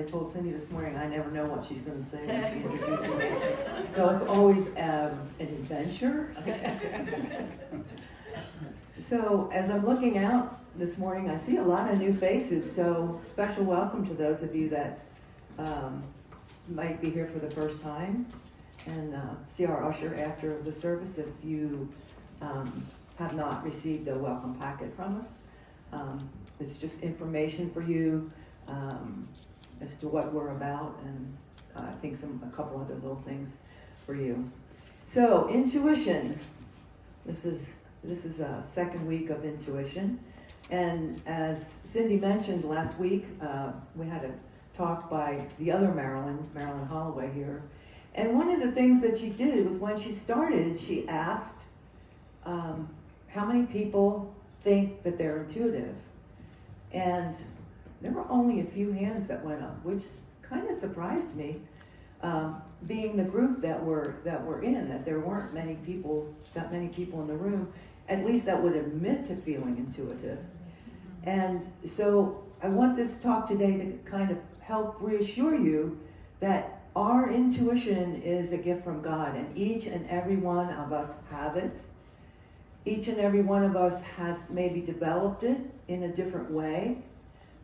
I told Cindy this morning, I never know what she's going to say when she introduces me. So it's always an adventure. So as I'm looking out this morning, I see a lot of new faces. So special welcome to those of you that might be here for the first time. And see our usher after the service if you have not received a welcome packet from us. It's just information for you as to what we're about, and I think a couple other little things for you. So intuition. This is a second week of intuition, and as Cindy mentioned last week, we had a talk by the other Marilyn Holloway here, and one of the things that she did was when she started, she asked how many people think that they're intuitive, and there were only a few hands that went up, which kind of surprised me, being the group that we're in, that there weren't that many people in the room, at least that would admit to feeling intuitive. And so I want this talk today to kind of help reassure you that our intuition is a gift from God, and each and every one of us have it. Each and every one of us has maybe developed it in a different way,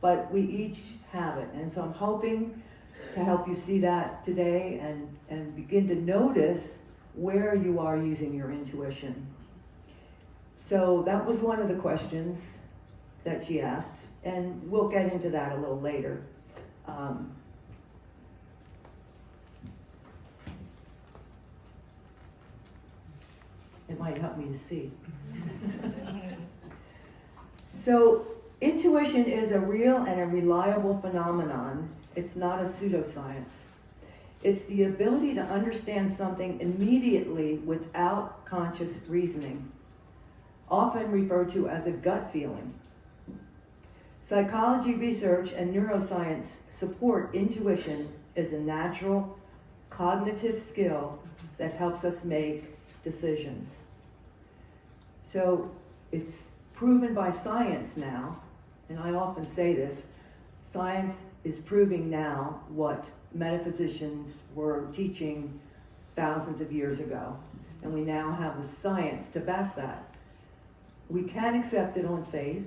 but we each have it. And so I'm hoping to help you see that today and begin to notice where you are using your intuition. So that was one of the questions that she asked, and we'll get into that a little later. It might help me to see. So intuition is a real and a reliable phenomenon. It's not a pseudoscience. It's the ability to understand something immediately without conscious reasoning, often referred to as a gut feeling. Psychology research and neuroscience support intuition as a natural cognitive skill that helps us make decisions. So it's proven by science now, and I often say this, science is proving now what metaphysicians were teaching thousands of years ago, and we now have the science to back that. We can accept it on faith,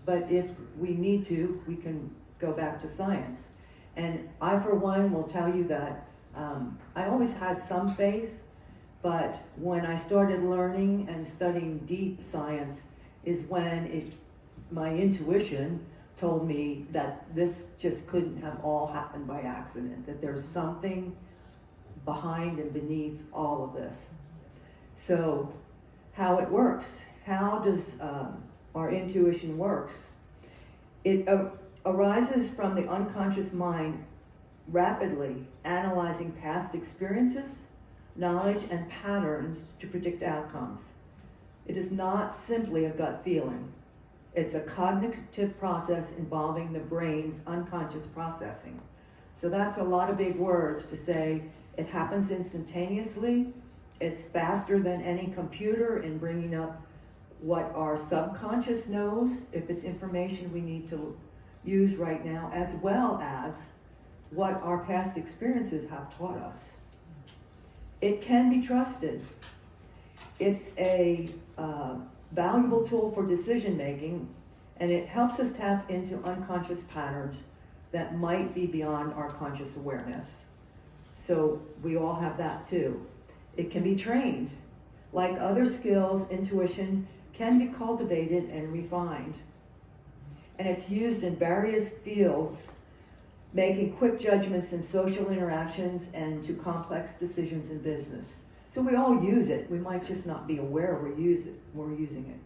but if we need to, we can go back to science. And I, for one, will tell you that I always had some faith, but when I started learning and studying deep science is when my intuition told me that this just couldn't have all happened by accident, that there's something behind and beneath all of this. So how it works, how does our intuition works? It arises from the unconscious mind rapidly analyzing past experiences, knowledge, and patterns to predict outcomes. It is not simply a gut feeling. It's a cognitive process involving the brain's unconscious processing. So that's a lot of big words to say it happens instantaneously. It's faster than any computer in bringing up what our subconscious knows, if it's information we need to use right now, as well as what our past experiences have taught us. It can be trusted. It's a valuable tool for decision making, and it helps us tap into unconscious patterns that might be beyond our conscious awareness. So we all have that too. It can be trained. Like other skills, intuition can be cultivated and refined. And it's used in various fields, making quick judgments in social interactions and to complex decisions in business. So we all use it. We might just not be aware we're using it.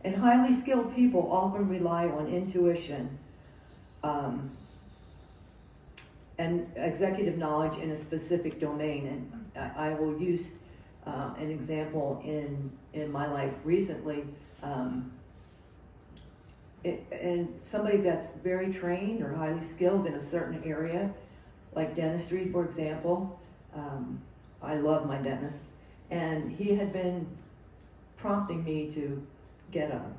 And highly skilled people often rely on intuition and executive knowledge in a specific domain. And I will use an example in my life recently. And somebody that's very trained or highly skilled in a certain area, like dentistry, for example. I love my dentist, and he had been prompting me to get a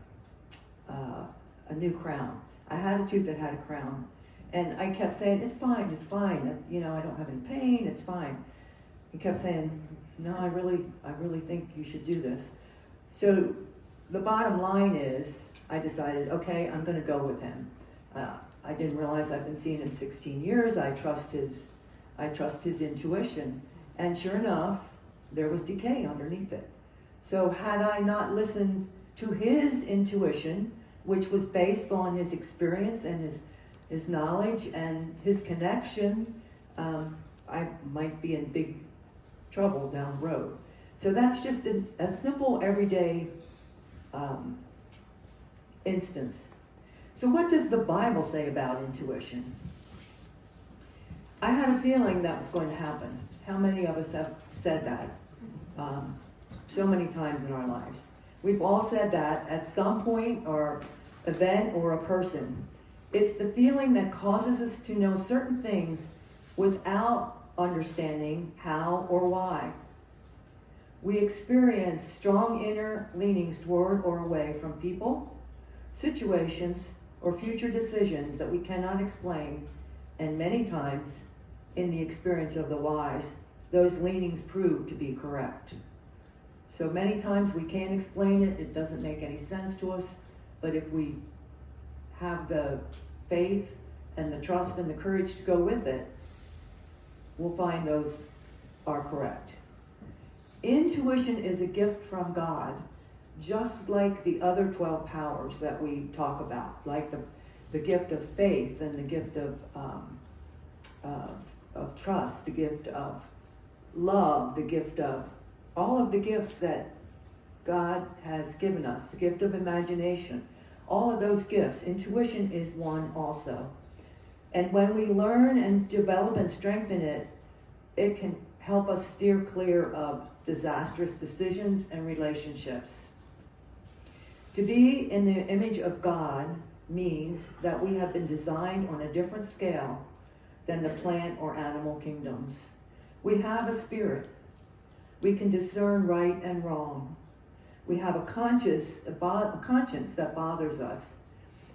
new crown. I had a tooth that had a crown, And I kept saying, it's fine, you know, I don't have any pain, it's fine. He kept saying, no, I really think you should do this. So the bottom line is, I decided, okay, I'm gonna go with him. I didn't realize I've been seeing him 16 years, I trust his intuition. And sure enough, there was decay underneath it. So had I not listened to his intuition, which was based on his experience and his knowledge and his connection, I might be in big trouble down the road. So that's just a simple everyday instance. So what does the Bible say about intuition? I had a feeling that was going to happen. How many of us have said that so many times in our lives? We've all said that at some point or event or a person. It's the feeling that causes us to know certain things without understanding how or why. We experience strong inner leanings toward or away from people, situations, or future decisions that we cannot explain, and many times, in the experience of the wise, those leanings prove to be correct. So many times we can't explain it, it doesn't make any sense to us, but if we have the faith and the trust and the courage to go with it, we'll find those are correct. Intuition is a gift from God, just like the other 12 powers that we talk about, like the gift of faith and the gift of trust, the gift of love, the gift of all of the gifts that God has given us, the gift of imagination, all of those gifts. Intuition is one also. And when we learn and develop and strengthen it, it can help us steer clear of disastrous decisions and relationships. To be in the image of God means that we have been designed on a different scale than the plant or animal kingdoms. We have a spirit. We can discern right and wrong. We have a conscience that bothers us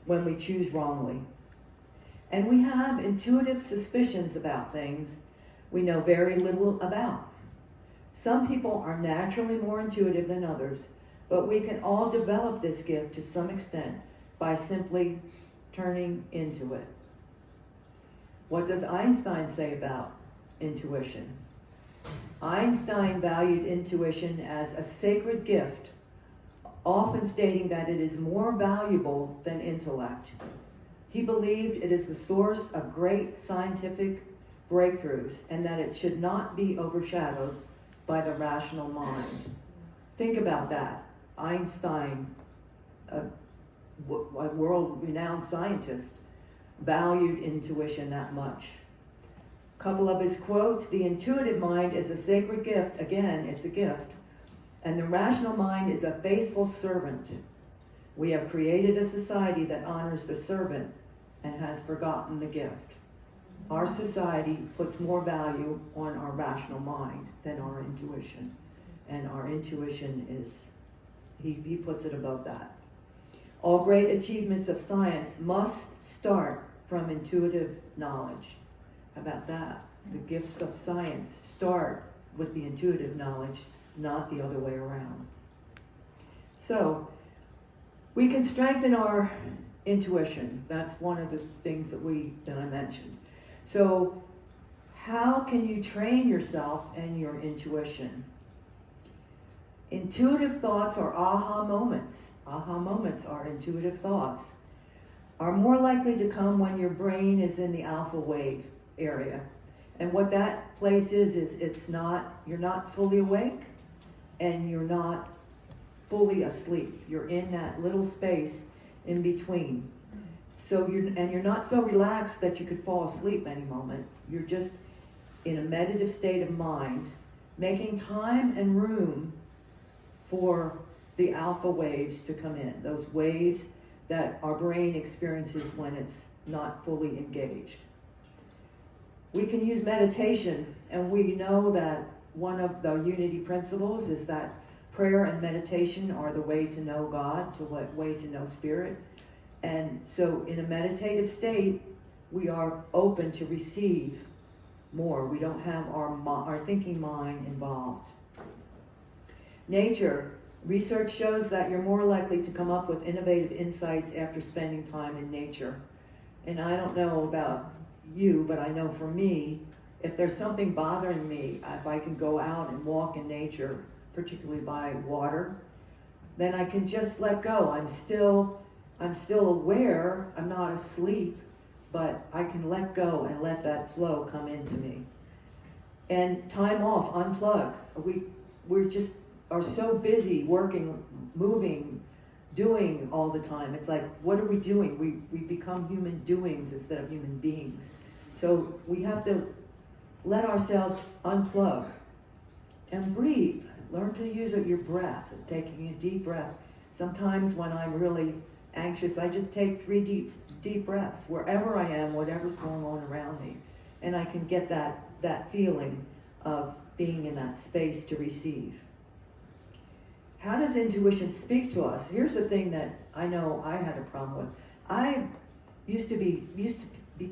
when we choose wrongly. And we have intuitive suspicions about things we know very little about. Some people are naturally more intuitive than others, but we can all develop this gift to some extent by simply turning into it. What does Einstein say about intuition? Einstein valued intuition as a sacred gift, often stating that it is more valuable than intellect. He believed it is the source of great scientific breakthroughs and that it should not be overshadowed by the rational mind. Think about that. Einstein, a world-renowned scientist, valued intuition that much. A couple of his quotes: the intuitive mind is a sacred gift. Again, it's a gift. And the rational mind is a faithful servant. We have created a society that honors the servant and has forgotten the gift. Our society puts more value on our rational mind than our intuition. And our intuition is, he puts it above that. All great achievements of science must start from intuitive knowledge. How about that? The gifts of science start with the intuitive knowledge, not the other way around. So, we can strengthen our intuition. That's one of the things that I mentioned. So, how can you train yourself and your intuition? Intuitive thoughts are aha moments. Aha moments are intuitive thoughts. Are more likely to come when your brain is in the alpha wave area. And what that place is you're not fully awake and you're not fully asleep. You're in that little space in between. So you're not so relaxed that you could fall asleep any moment. You're just in a meditative state of mind, making time and room for the alpha waves to come in, those waves that our brain experiences when it's not fully engaged. We can use meditation, and we know that one of the unity principles is that prayer and meditation are the way to know God, the way to know Spirit. And so in a meditative state, we are open to receive more. We don't have our thinking mind involved. Nature. Research shows that you're more likely to come up with innovative insights after spending time in nature. And I don't know about you, but I know for me, if there's something bothering me, if I can go out and walk in nature, particularly by water, then I can just let go. I'm still aware, I'm not asleep, but I can let go and let that flow come into me. And time off, unplug. We're just are so busy working, moving, doing all the time. It's like, what are we doing? We become human doings instead of human beings. So we have to let ourselves unplug and breathe. Learn to use your breath, taking a deep breath. Sometimes when I'm really anxious, I just take 3 deep breaths wherever I am, whatever's going on around me. And I can get that feeling of being in that space to receive. How does intuition speak to us? Here's the thing that I know I had a problem with. I used to be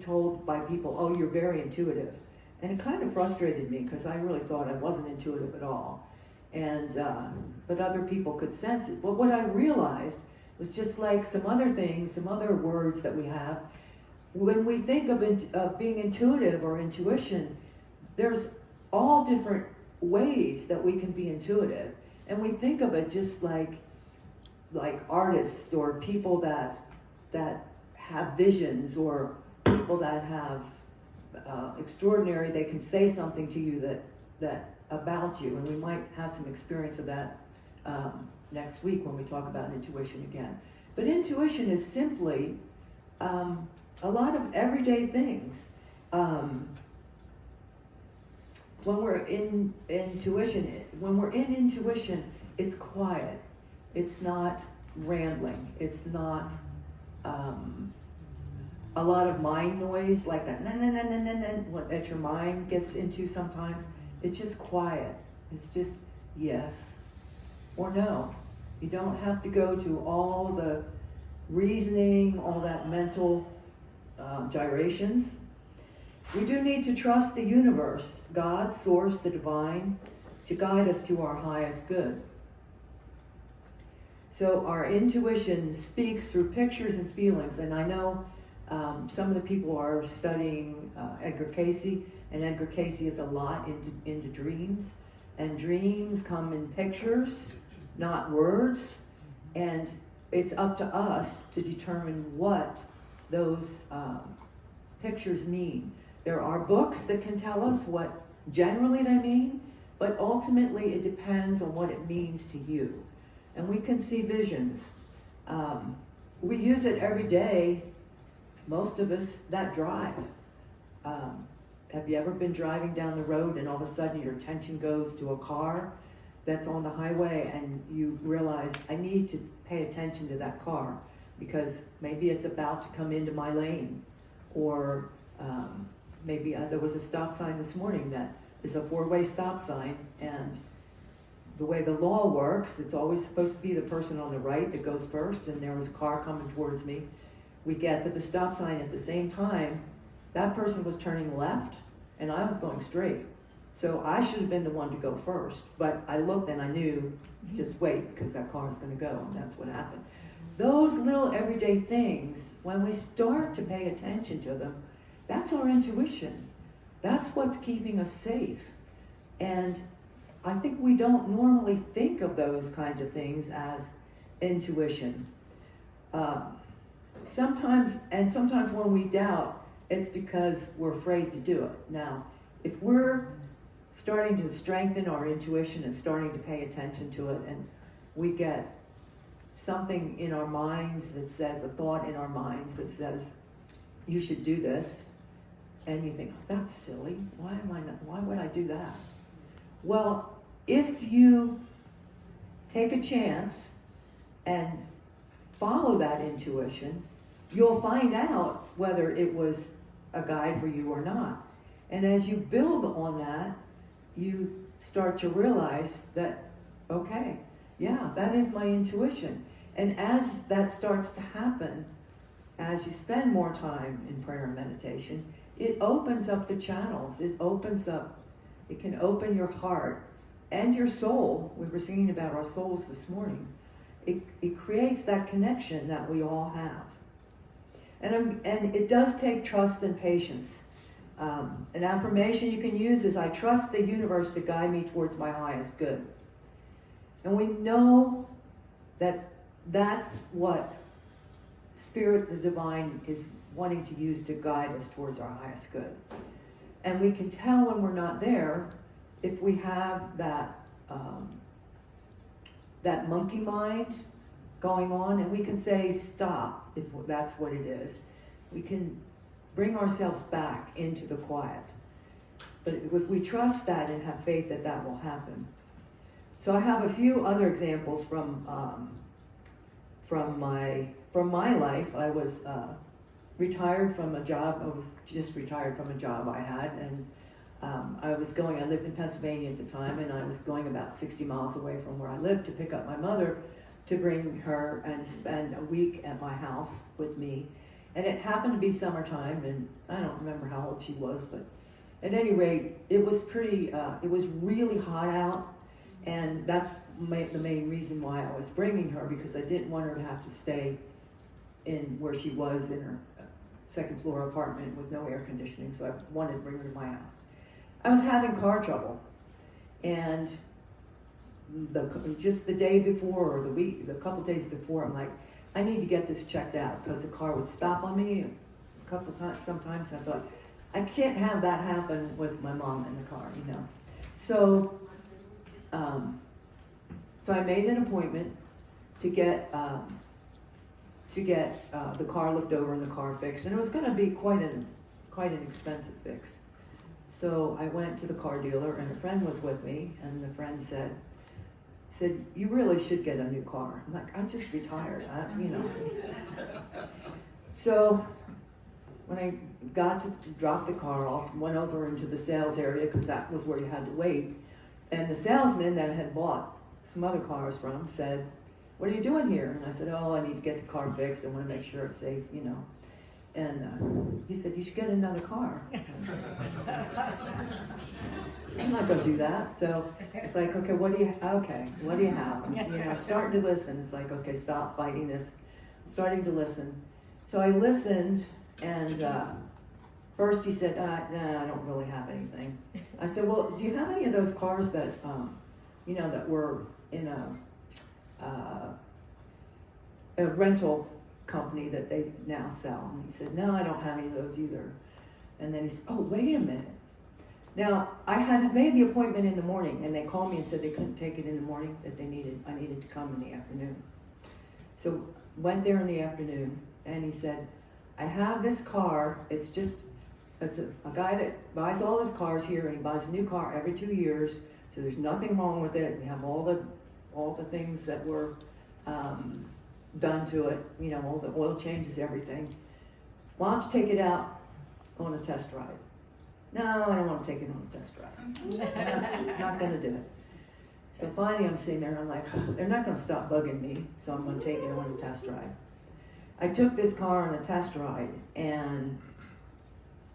told by people, oh, you're very intuitive. And it kind of frustrated me because I really thought I wasn't intuitive at all. And but other people could sense it. But what I realized was just like some other things, some other words that we have. When we think of being intuitive or intuition, there's all different ways that we can be intuitive. And we think of it just like artists or people that have visions, or people that have extraordinary, they can say something to you that about you. And we might have some experience of that next week when we talk about intuition again. But intuition is simply a lot of everyday things. When we're in intuition, it's quiet. It's not rambling. It's not a lot of mind noise like that that your mind gets into sometimes. It's just quiet. It's just yes or no. You don't have to go to all the reasoning, all that mental gyrations. We do need to trust the universe, God, source, the divine, to guide us to our highest good. So our intuition speaks through pictures and feelings. And I know some of the people are studying Edgar Cayce, and Edgar Cayce is a lot into dreams. And dreams come in pictures, not words. And it's up to us to determine what those pictures mean. There are books that can tell us what generally they mean, but ultimately it depends on what it means to you. And we can see visions. We use it every day, most of us, that drive. Have you ever been driving down the road and all of a sudden your attention goes to a car that's on the highway and you realize, I need to pay attention to that car because maybe it's about to come into my lane, or maybe there was a stop sign this morning that is a 4-way stop sign, and the way the law works, it's always supposed to be the person on the right that goes first, and there was a car coming towards me. We get to the stop sign at the same time. That person was turning left, and I was going straight. So I should have been the one to go first, but I looked and I knew, just wait, because that car is going to go, and that's what happened. Those little everyday things, when we start to pay attention to them, that's our intuition. That's what's keeping us safe. And I think we don't normally think of those kinds of things as intuition. Sometimes when we doubt, it's because we're afraid to do it. Now, if we're starting to strengthen our intuition and starting to pay attention to it, and we get something in our minds that says, a thought in our minds that says, you should do this, and you think, oh, that's silly, why would I do that? Well, if you take a chance and follow that intuition, you'll find out whether it was a guide for you or not. And as you build on that, you start to realize that, okay, yeah, that is my intuition. And as that starts to happen, as you spend more time in prayer and meditation, it opens up the channels. It can open your heart and your soul. We were singing about our souls this morning. It creates that connection that we all have. And it does take trust and patience. An affirmation you can use is, I trust the universe to guide me towards my highest good. And we know that that's what Spirit, the divine, is wanting to use to guide us towards our highest good. And we can tell when we're not there if we have that monkey mind going on, and we can say stop if that's what it is. We can bring ourselves back into the quiet. But if we trust that and have faith that that will happen. So I have a few other examples from my life. I was retired from a job. I was just retired from a job I had, and I lived in Pennsylvania at the time, and I was going about 60 miles away from where I lived to pick up my mother, to bring her and spend a week at my house with me. And it happened to be summertime, and I don't remember how old she was, but at any rate, it was really hot out, and that's the main reason why I was bringing her, because I didn't want her to have to stay in where she was in her second floor apartment with no air conditioning, so I wanted to bring her to my house. I was having car trouble, and just the day before, or a couple days before, I'm like, I need to get this checked out, because the car would stop on me a couple times. Sometimes I thought, I can't have that happen with my mom in the car, you know. So I made an appointment to get the car looked over and the car fixed, and it was going to be quite an expensive fix. So I went to the car dealer, and a friend was with me, and the friend said, you really should get a new car. I'm like, I just retired, you know. So when I got to drop the car off, went over into the sales area, because that was where you had to wait, and the salesman that I had bought some other cars from said, what are you doing here? And I said, I need to get the car fixed. I want to make sure it's safe, you know. And he said, you should get another car. I'm not going to do that. So it's like, okay, what do you have? You know, starting to listen. It's like, okay, stop fighting this. I'm starting to listen. So I listened, and first he said, nah, I don't really have anything. I said, well, do you have any of those cars that, that were in a rental company that they now sell? And he said, no, I don't have any of those either. And then he said, oh, wait a minute. Now, I had made the appointment in the morning, and they called me and said they couldn't take it in the morning, that I needed to come in the afternoon. So went there in the afternoon, and he said, I have this car. It's a guy that buys all his cars here, and he buys a new car every 2 years, so there's nothing wrong with it. We have all the things that were done to it, you know, all the oil changes, everything. Why don't you take it out on a test ride? No, I don't want to take it on a test ride. Not going to do it. So finally I'm sitting there, and I'm like, they're not going to stop bugging me, so I'm going to take it on a test ride. I took this car on a test ride, and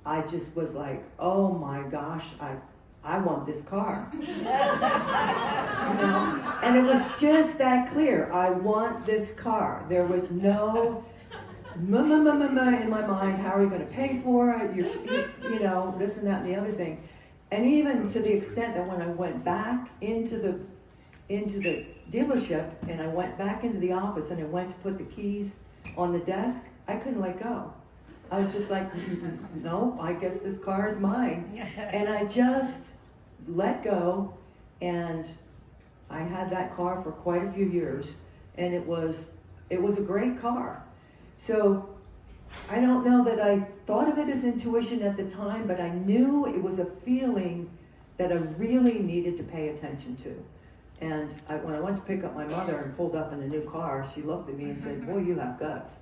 I just was like, oh my gosh, I want this car. You know? And it was just that clear. I want this car. There was no in my mind, how are you going to pay for it? You know, this and that and the other thing. And even to the extent that when I went back into the dealership, and I went back into the office, and I went to put the keys on the desk, I couldn't let go. I was just like, no, I guess this car is mine. And I just let go, and I had that car for quite a few years, and it was a great car. So I don't know that I thought of it as intuition at the time, but I knew it was a feeling that I really needed to pay attention to. And when I went to pick up my mother and pulled up in a new car, she looked at me and said, boy, you have guts.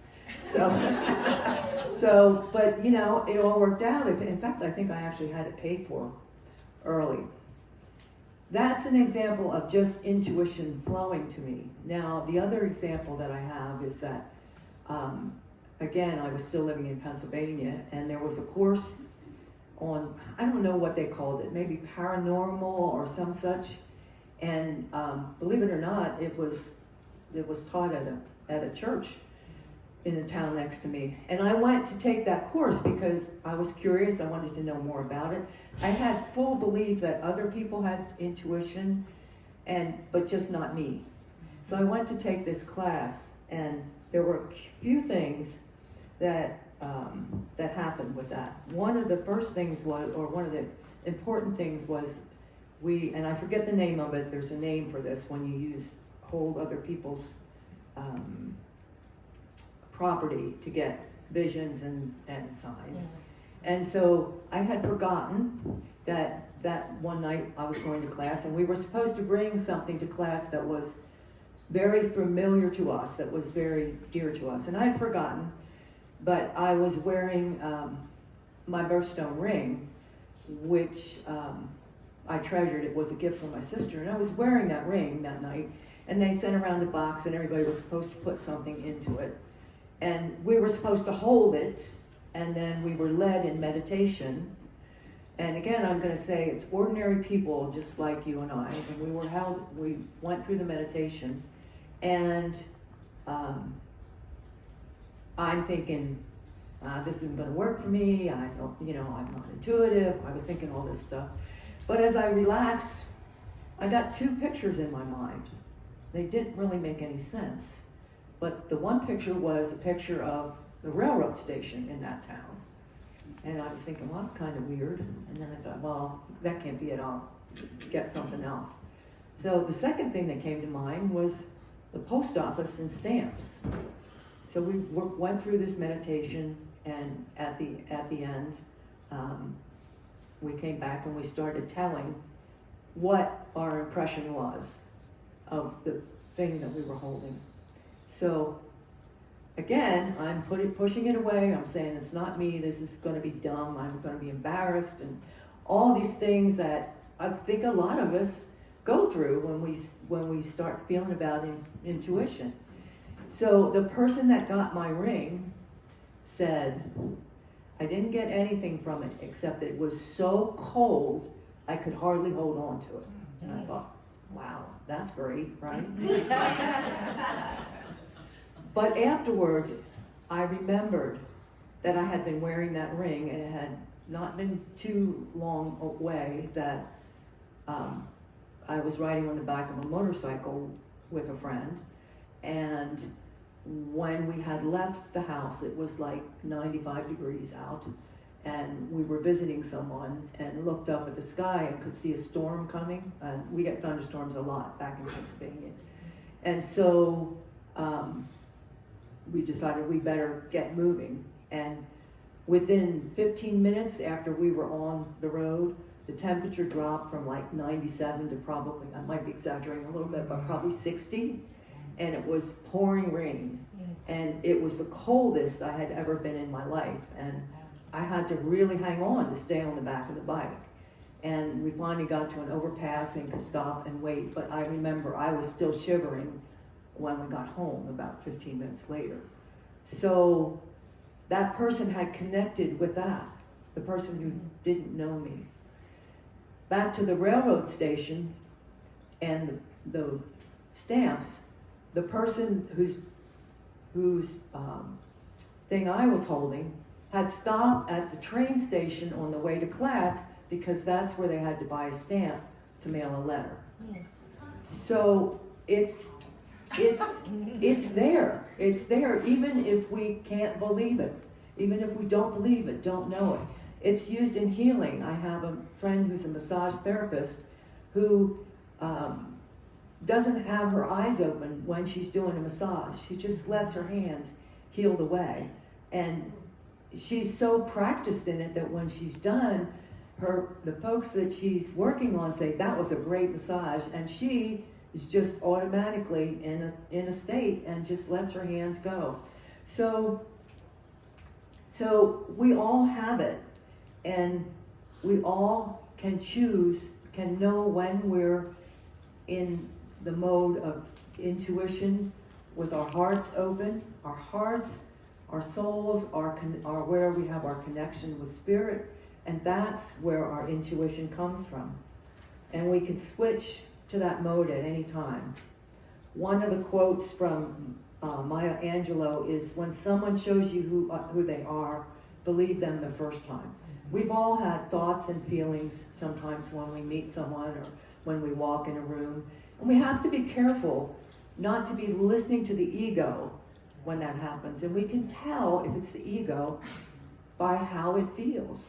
But you know, it all worked out. In fact, I think I actually had it paid for early. That's an example of just intuition flowing to me. Now, the other example that I have is that again, I was still living in Pennsylvania, and there was a course on, I don't know what they called it, maybe paranormal or some such. And believe it or not, it was taught at a church in the town next to me. And I went to take that course because I was curious, I wanted to know more about it. I had full belief that other people had intuition, but just not me. So I went to take this class, and there were a few things that happened with that. One of the first things was, or one of the important things was, and I forget the name of it, there's a name for this when you hold other people's property to get visions and signs. And so I had forgotten that one night I was going to class, and we were supposed to bring something to class that was very familiar to us, that was very dear to us. And I had forgotten, but I was wearing my birthstone ring, which I treasured. It was a gift from my sister, and I was wearing that ring that night, and they sent around a box, and everybody was supposed to put something into it. And we were supposed to hold it, and then we were led in meditation. And again, I'm going to say it's ordinary people just like you and I, and we went through the meditation, and I'm thinking, this isn't going to work for me, I'm not intuitive, I was thinking all this stuff. But as I relaxed, I got two pictures in my mind. They didn't really make any sense. But the one picture was a picture of the railroad station in that town. And I was thinking, well, that's kind of weird. And then I thought, well, that can't be it, I'll get something else. So the second thing that came to mind was the post office and stamps. So we went through this meditation, and at the end, we came back and we started telling what our impression was of the thing that we were holding. So again, I'm pushing it away. I'm saying it's not me. This is going to be dumb. I'm going to be embarrassed, and all these things that I think a lot of us go through when we start feeling about intuition. So the person that got my ring said, I didn't get anything from it except it was so cold I could hardly hold on to it. And I thought, wow, that's great, right? But afterwards, I remembered that I had been wearing that ring, and it had not been too long away that I was riding on the back of a motorcycle with a friend, and when we had left the house, it was like 95 degrees out, and we were visiting someone and looked up at the sky and could see a storm coming. We get thunderstorms a lot back in Pennsylvania. And so we decided we better get moving. And within 15 minutes after we were on the road, the temperature dropped from like 97 to probably, I might be exaggerating a little bit, but probably 60. And it was pouring rain. And it was the coldest I had ever been in my life. And I had to really hang on to stay on the back of the bike. And we finally got to an overpass and could stop and wait. But I remember I was still shivering when we got home about 15 minutes later. So that person had connected with that, the person who didn't know me. Back to the railroad station and the stamps, the person whose thing I was holding had stopped at the train station on the way to class because that's where they had to buy a stamp to mail a letter. So it's there. It's there, even if we can't believe it, even if we don't believe it, don't know it. It's used in healing. I have a friend who's a massage therapist who doesn't have her eyes open when she's doing a massage. She just lets her hands heal the way. And she's so practiced in it that when she's done, the folks that she's working on say, that was a great massage. And she is just automatically in a state and just lets her hands go. So we all have it, and we all can choose, can know when we're in the mode of intuition with our hearts open. Our hearts Our souls are where we have our connection with spirit, and that's where our intuition comes from. And we can switch to that mode at any time. One of the quotes from Maya Angelou is, when someone shows you who they are, believe them the first time. We've all had thoughts and feelings sometimes when we meet someone or when we walk in a room. And we have to be careful not to be listening to the ego when that happens. And we can tell if it's the ego by how it feels.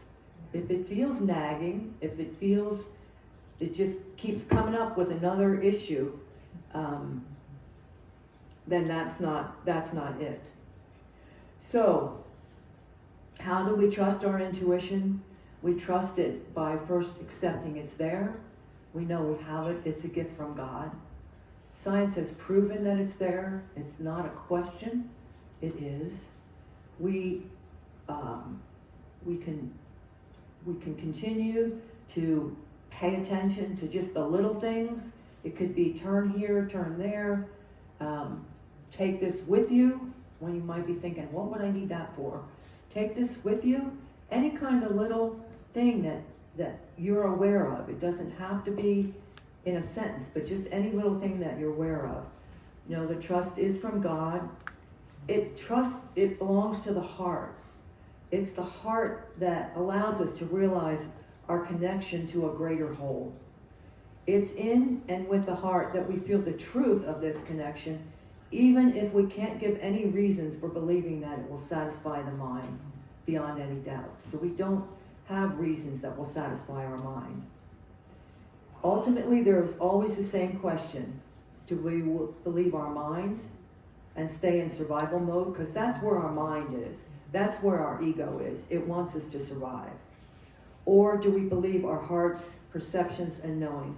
If it feels nagging, if it feels it just keeps coming up with another issue, then that's not it. So, how do we trust our intuition? We trust it by first accepting it's there. We know we have it. It's a gift from God. Science has proven that it's there. It's not a question. It is. We can continue to pay attention to just the little things. It could be turn here, turn there. Take this with you when you might be thinking, what would I need that for? Take this with you. Any kind of little thing that you're aware of. It doesn't have to be in a sentence, but just any little thing that you're aware of. You know, the trust is from God. It belongs to the heart. It's the heart that allows us to realize our connection to a greater whole. It's in and with the heart that we feel the truth of this connection, even if we can't give any reasons for believing that it will satisfy the mind beyond any doubt. So we don't have reasons that will satisfy our mind. Ultimately, there is always the same question. Do we believe our minds and stay in survival mode? Because that's where our mind is. That's where our ego is. It wants us to survive. Or do we believe our heart's perceptions and knowing?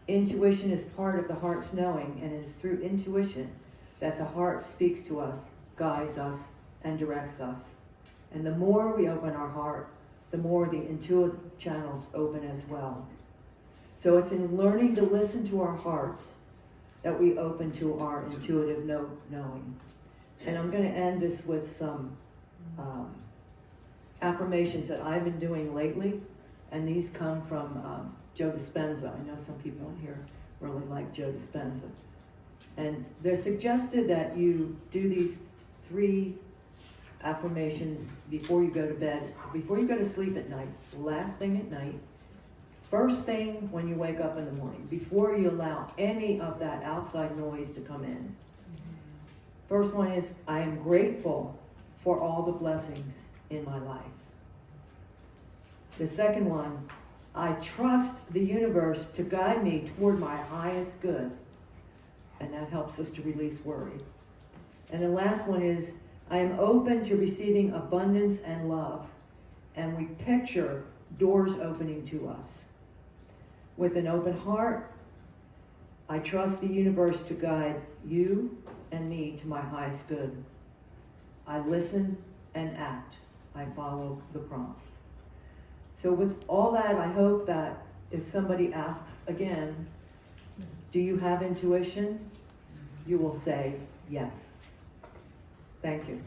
Intuition is part of the heart's knowing, and it is through intuition that the heart speaks to us, guides us, and directs us. And the more we open our heart, the more the intuitive channels open as well. So it's in learning to listen to our hearts that we open to our intuitive knowing. And I'm going to end this with some affirmations that I've been doing lately, and these come from Joe Dispenza. I know some people in here really like Joe Dispenza. And they're suggested that you do these 3 affirmations before you go to bed, before you go to sleep at night, last thing at night, first thing when you wake up in the morning, before you allow any of that outside noise to come in. First one is, I am grateful for all the blessings in my life. The second one, I trust the universe to guide me toward my highest good. And that helps us to release worry. And the last one is, I am open to receiving abundance and love. And we picture doors opening to us. With an open heart, I trust the universe to guide you and me to my highest good. I listen and act. I follow the prompts. So with all that, I hope that if somebody asks again, do you have intuition? You will say yes. Thank you.